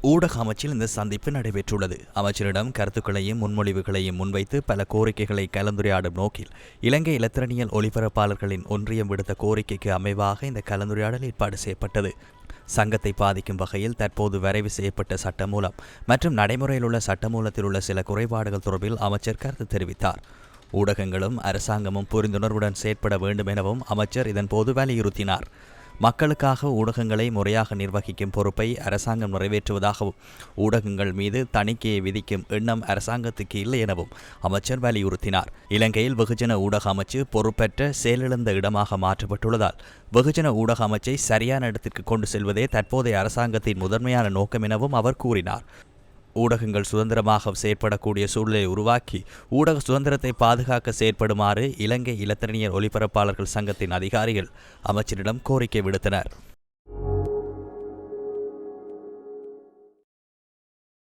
ஊடக அமைச்சில் இந்த சந்திப்பு நடைபெற்றுள்ளது. அமைச்சரிடம் கருத்துக்களையும் முன்மொழிவுகளையும் முன்வைத்து பல கோரிக்கைகளை கலந்துரையாடும் நோக்கில் இலங்கை இலத்திரனியல் ஒலிபரப்பாளர்களின் ஒன்றியம் விடுத்த கோரிக்கைக்கு அமைவாக இந்த கலந்துரையாடல் ஏற்பாடு செய்யப்பட்டது. சங்கத்தை பாதிக்கும் வகையில் தற்போது வரைவு செய்யப்பட்ட சட்டமூலம் மற்றும் நடைமுறையில் உள்ள சட்டமூலத்தில் உள்ள சில குறைபாடுகள் தொடர்பில் அமைச்சர் கருத்து தெரிவித்தார். ஊடகங்களும் அரசாங்கமும் புரிந்துணர்வுடன் செயற்பட வேண்டும் எனவும் அமைச்சர் இதன்போது வலியுறுத்தினார். மக்களுக்காக ஊடகங்களை முறையாக நிர்வகிக்கும் பொறுப்பை அரசாங்கம் நிறைவேற்றுவதாகவும் ஊடகங்கள் மீது தணிக்கையை விதிக்கும் எண்ணம் அரசாங்கத்துக்கு இல்லை எனவும் அமைச்சர் வலியுறுத்தினார். இலங்கையில் வெகுஜன ஊடக அமைச்சு பொறுப்பற்ற செயலிழந்த இடமாக மாற்றப்பட்டுள்ளதால் வெகுஜன ஊடக அமைச்சை சரியான இடத்திற்கு கொண்டு செல்வதே தற்போதைய அரசாங்கத்தின் முதன்மையான நோக்கம் எனவும் அவர் கூறினார். ஊடகங்கள் சுதந்திரமாக செயற்படக்கூடிய சூழலை உருவாக்கி ஊடக சுதந்திரத்தை பாதுகாக்க செயற்படுமாறு இலங்கை இலத்திரனியல் ஒலிபரப்பாளர்கள் சங்கத்தின் அதிகாரிகள் அமைச்சரிடம் கோரிக்கை விடுத்தனர்.